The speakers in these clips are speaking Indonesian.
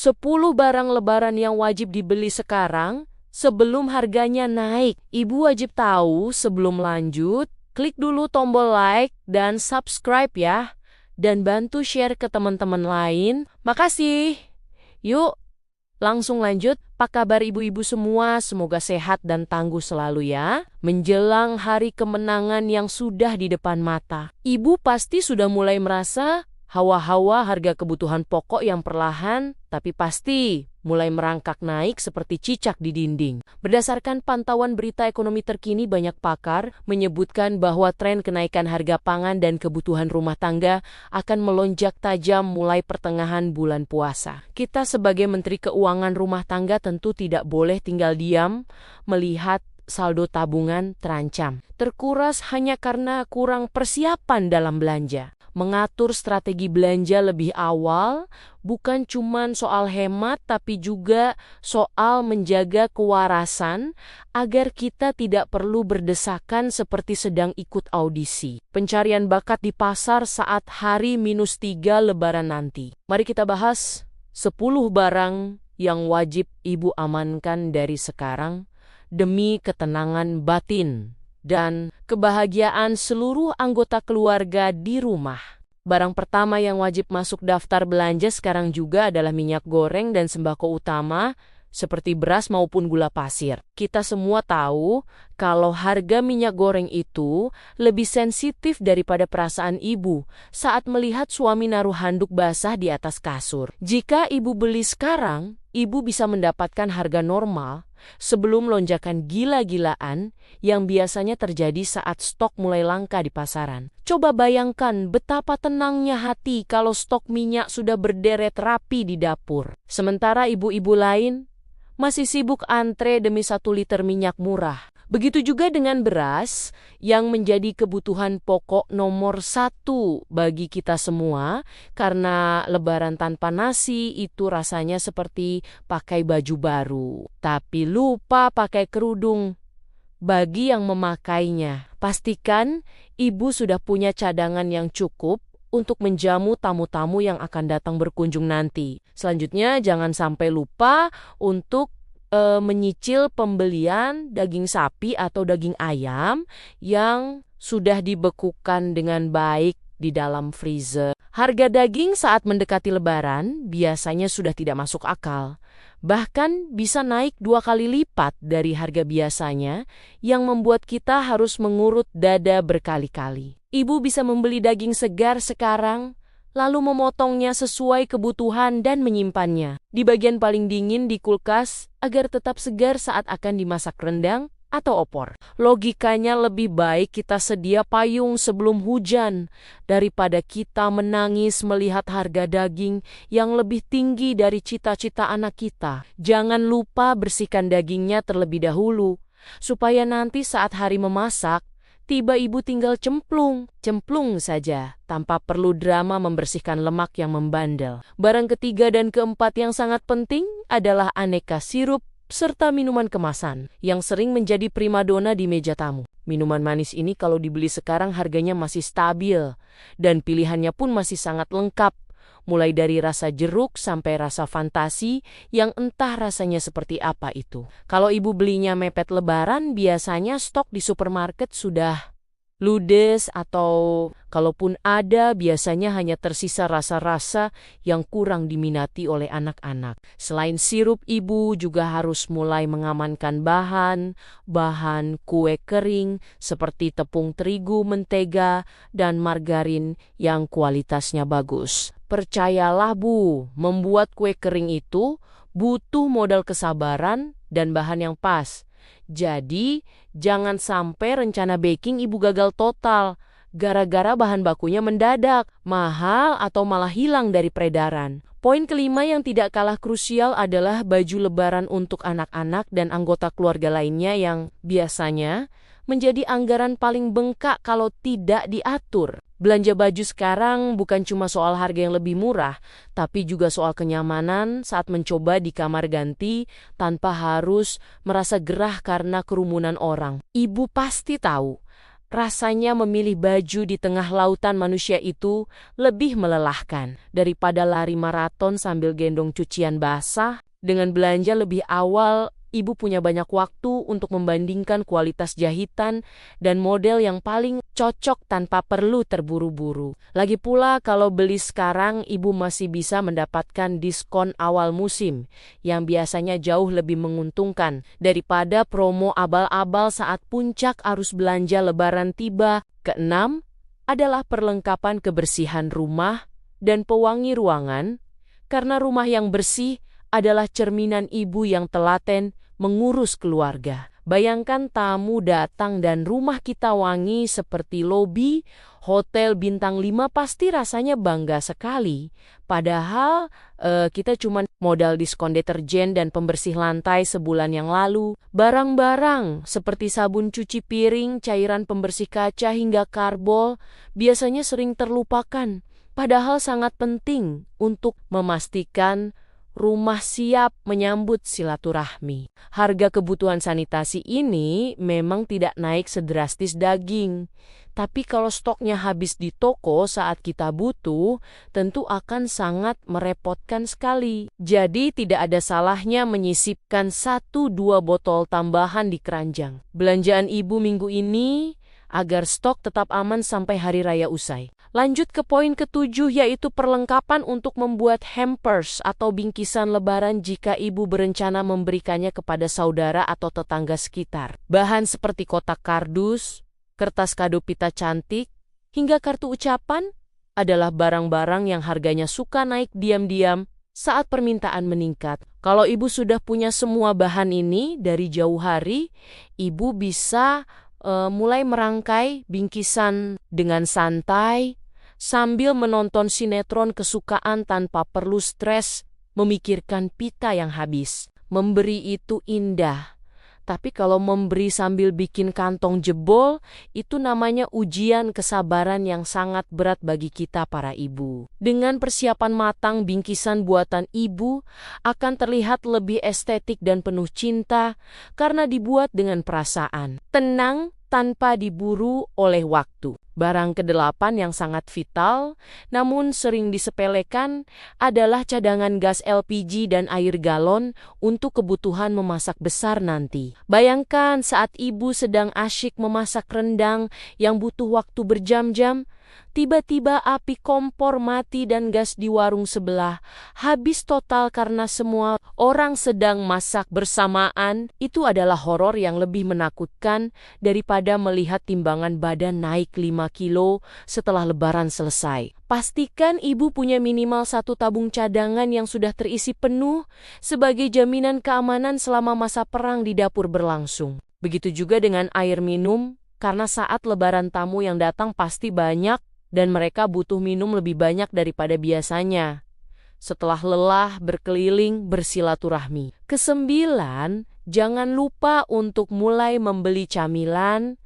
10 barang lebaran yang wajib dibeli sekarang sebelum harganya naik. Ibu wajib tahu. Sebelum lanjut, klik dulu tombol like dan subscribe ya. Dan bantu share ke teman-teman lain. Makasih. Yuk, langsung lanjut. Apa kabar ibu-ibu semua? Semoga sehat dan tangguh selalu ya. Menjelang hari kemenangan yang sudah di depan mata, ibu pasti sudah mulai merasa hawa-hawa harga kebutuhan pokok yang perlahan tapi pasti mulai merangkak naik seperti cicak di dinding. Berdasarkan pantauan berita ekonomi terkini, banyak pakar menyebutkan bahwa tren kenaikan harga pangan dan kebutuhan rumah tangga akan melonjak tajam mulai pertengahan bulan puasa. Kita sebagai Menteri Keuangan Rumah Tangga tentu tidak boleh tinggal diam melihat saldo tabungan terancam terkuras hanya karena kurang persiapan dalam belanja. Mengatur strategi belanja lebih awal bukan cuma soal hemat tapi juga soal menjaga kewarasan agar kita tidak perlu berdesakan seperti sedang ikut audisi pencarian bakat di pasar saat hari -3 Lebaran nanti. Mari kita bahas 10 barang yang wajib ibu amankan dari sekarang demi ketenangan batin dan kebahagiaan seluruh anggota keluarga di rumah. Barang pertama yang wajib masuk daftar belanja sekarang juga adalah minyak goreng dan sembako utama seperti beras maupun gula pasir. Kita semua tahu kalau harga minyak goreng itu lebih sensitif daripada perasaan ibu saat melihat suami naruh handuk basah di atas kasur. Jika ibu beli sekarang, ibu bisa mendapatkan harga normal sebelum lonjakan gila-gilaan yang biasanya terjadi saat stok mulai langka di pasaran. Coba bayangkan betapa tenangnya hati kalau stok minyak sudah berderet rapi di dapur. Sementara ibu-ibu lain masih sibuk antre demi 1 liter minyak murah. Begitu juga dengan beras yang menjadi kebutuhan pokok nomor 1 bagi kita semua karena lebaran tanpa nasi itu rasanya seperti pakai baju baru. Tapi lupa pakai kerudung bagi yang memakainya. Pastikan ibu sudah punya cadangan yang cukup untuk menjamu tamu-tamu yang akan datang berkunjung nanti. Selanjutnya jangan sampai lupa untuk menyicil pembelian daging sapi atau daging ayam yang sudah dibekukan dengan baik di dalam freezer. Harga daging saat mendekati lebaran biasanya sudah tidak masuk akal. Bahkan bisa naik 2 kali lipat dari harga biasanya yang membuat kita harus mengurut dada berkali-kali. Ibu bisa membeli daging segar sekarang lalu memotongnya sesuai kebutuhan dan menyimpannya di bagian paling dingin di kulkas agar tetap segar saat akan dimasak rendang atau opor. Logikanya lebih baik kita sedia payung sebelum hujan daripada kita menangis melihat harga daging yang lebih tinggi dari cita-cita anak kita. Jangan lupa bersihkan dagingnya terlebih dahulu supaya nanti saat hari memasak tiba ibu tinggal cemplung saja, tanpa perlu drama membersihkan lemak yang membandel. Barang ketiga dan keempat yang sangat penting adalah aneka sirup serta minuman kemasan, yang sering menjadi primadona di meja tamu. Minuman manis ini kalau dibeli sekarang harganya masih stabil, dan pilihannya pun masih sangat lengkap. Mulai dari rasa jeruk sampai rasa fantasi yang entah rasanya seperti apa itu. Kalau ibu belinya mepet lebaran, biasanya stok di supermarket sudah ludes atau kalaupun ada biasanya hanya tersisa rasa-rasa yang kurang diminati oleh anak-anak. Selain sirup, ibu juga harus mulai mengamankan bahan kue kering seperti tepung terigu, mentega, dan margarin yang kualitasnya bagus. Percayalah Bu, membuat kue kering itu butuh modal kesabaran dan bahan yang pas. Jadi, jangan sampai rencana baking ibu gagal total gara-gara bahan bakunya mendadak, mahal atau malah hilang dari peredaran. Poin kelima yang tidak kalah krusial adalah baju lebaran untuk anak-anak dan anggota keluarga lainnya yang biasanya menjadi anggaran paling bengkak kalau tidak diatur. Belanja baju sekarang bukan cuma soal harga yang lebih murah, tapi juga soal kenyamanan saat mencoba di kamar ganti tanpa harus merasa gerah karena kerumunan orang. Ibu pasti tahu, Rasanya memilih baju di tengah lautan manusia itu lebih melelahkan daripada lari maraton sambil gendong cucian basah. Dengan belanja lebih awal, ibu punya banyak waktu untuk membandingkan kualitas jahitan dan model yang paling cocok tanpa perlu terburu-buru. Lagi pula kalau beli sekarang, ibu masih bisa mendapatkan diskon awal musim yang biasanya jauh lebih menguntungkan daripada promo abal-abal saat puncak arus belanja Lebaran tiba. Keenam adalah perlengkapan kebersihan rumah dan pewangi ruangan, karena rumah yang bersih adalah cerminan ibu yang telaten mengurus keluarga. Bayangkan tamu datang dan rumah kita wangi seperti lobi hotel bintang 5, pasti rasanya bangga sekali. Padahal kita cuma modal diskon deterjen dan pembersih lantai sebulan yang lalu. Barang-barang seperti sabun cuci piring, cairan pembersih kaca hingga karbol biasanya sering terlupakan. Padahal sangat penting untuk memastikan rumah siap menyambut silaturahmi. Harga kebutuhan sanitasi ini memang tidak naik sedrastis daging. Tapi kalau stoknya habis di toko saat kita butuh, tentu akan sangat merepotkan sekali. Jadi tidak ada salahnya menyisipkan 1-2 botol tambahan di keranjang. Belanjaan ibu minggu ini agar stok tetap aman sampai hari raya usai. Lanjut ke poin ke-7, yaitu perlengkapan untuk membuat hampers atau bingkisan lebaran jika ibu berencana memberikannya kepada saudara atau tetangga sekitar. Bahan seperti kotak kardus, kertas kado pita cantik, hingga kartu ucapan adalah barang-barang yang harganya suka naik diam-diam saat permintaan meningkat. Kalau ibu sudah punya semua bahan ini dari jauh hari, ibu bisa mulai merangkai bingkisan dengan santai sambil menonton sinetron kesukaan tanpa perlu stres memikirkan pita yang habis. Memberi itu indah, tapi kalau memberi sambil bikin kantong jebol, itu namanya ujian kesabaran yang sangat berat bagi kita para ibu. Dengan persiapan matang, bingkisan buatan ibu akan terlihat lebih estetik dan penuh cinta karena dibuat dengan perasaan. Tenang tanpa diburu oleh waktu. Barang ke-8 yang sangat vital, namun sering disepelekan, adalah cadangan gas LPG dan air galon untuk kebutuhan memasak besar nanti. Bayangkan saat ibu sedang asyik memasak rendang yang butuh waktu berjam-jam, tiba-tiba api kompor mati dan gas di warung sebelah habis total karena semua orang sedang masak bersamaan. Itu adalah horor yang lebih menakutkan daripada melihat timbangan badan naik 5 kilo setelah lebaran selesai. Pastikan ibu punya minimal 1 tabung cadangan yang sudah terisi penuh sebagai jaminan keamanan selama masa perang di dapur berlangsung. Begitu juga dengan air minum, karena saat lebaran tamu yang datang pasti banyak dan mereka butuh minum lebih banyak daripada biasanya setelah lelah berkeliling bersilaturahmi. Ke-9, jangan lupa untuk mulai membeli camilan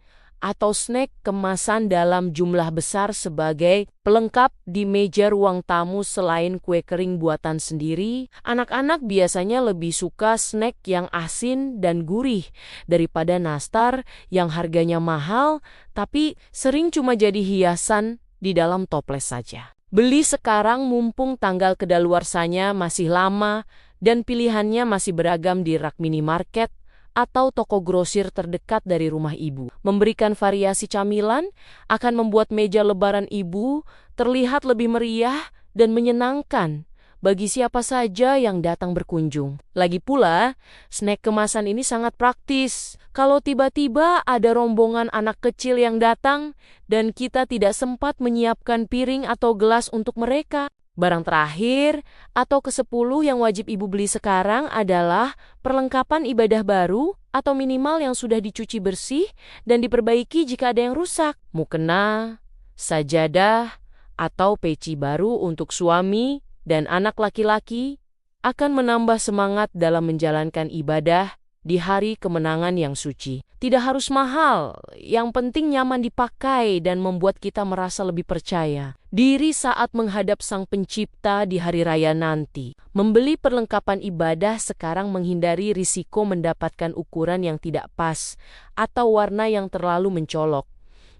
atau snack kemasan dalam jumlah besar sebagai pelengkap di meja ruang tamu. Selain kue kering buatan sendiri, anak-anak biasanya lebih suka snack yang asin dan gurih daripada nastar yang harganya mahal tapi sering cuma jadi hiasan di dalam toples saja. Beli sekarang mumpung tanggal kedaluarsanya masih lama dan pilihannya masih beragam di rak minimarket atau toko grosir terdekat dari rumah ibu. Memberikan variasi camilan akan membuat meja lebaran ibu terlihat lebih meriah dan menyenangkan bagi siapa saja yang datang berkunjung. Lagi pula, snack kemasan ini sangat praktis. Kalau tiba-tiba ada rombongan anak kecil yang datang dan kita tidak sempat menyiapkan piring atau gelas untuk mereka. Barang terakhir atau ke-10 yang wajib ibu beli sekarang adalah perlengkapan ibadah baru atau minimal yang sudah dicuci bersih dan diperbaiki jika ada yang rusak. Mukena, sajadah, atau peci baru untuk suami dan anak laki-laki akan menambah semangat dalam menjalankan ibadah di hari kemenangan yang suci. Tidak harus mahal, yang penting nyaman dipakai dan membuat kita merasa lebih percaya diri saat menghadap Sang Pencipta di hari raya nanti. Membeli perlengkapan ibadah sekarang menghindari risiko mendapatkan ukuran yang tidak pas atau warna yang terlalu mencolok.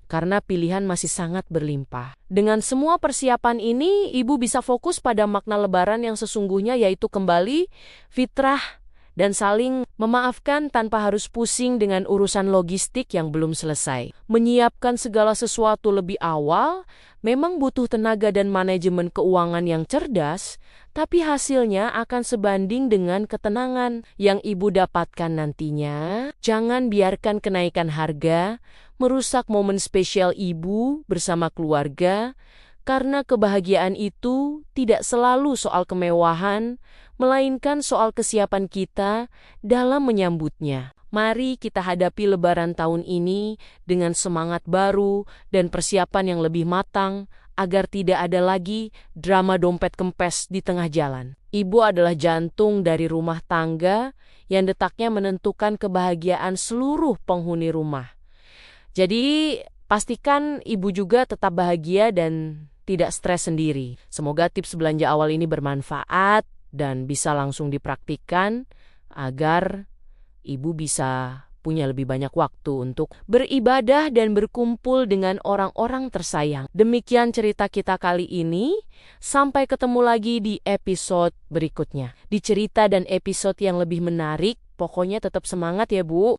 karena pilihan masih sangat berlimpah. Dengan semua persiapan ini, ibu bisa fokus pada makna Lebaran yang sesungguhnya, yaitu kembali fitrah dan saling memaafkan tanpa harus pusing dengan urusan logistik yang belum selesai. Menyiapkan segala sesuatu lebih awal memang butuh tenaga dan manajemen keuangan yang cerdas, tapi hasilnya akan sebanding dengan ketenangan yang ibu dapatkan nantinya. Jangan biarkan kenaikan harga merusak momen spesial ibu bersama keluarga, karena kebahagiaan itu tidak selalu soal kemewahan, melainkan soal kesiapan kita dalam menyambutnya. Mari kita hadapi Lebaran tahun ini dengan semangat baru dan persiapan yang lebih matang, agar tidak ada lagi drama dompet kempes di tengah jalan. Ibu adalah jantung dari rumah tangga yang detaknya menentukan kebahagiaan seluruh penghuni rumah. Jadi, pastikan ibu juga tetap bahagia dan tidak stres sendiri. Semoga tips belanja awal ini bermanfaat dan bisa langsung dipraktikkan agar ibu bisa punya lebih banyak waktu untuk beribadah dan berkumpul dengan orang-orang tersayang. Demikian cerita kita kali ini. Sampai ketemu lagi di episode berikutnya. Di cerita dan episode yang lebih menarik, pokoknya tetap semangat ya Bu.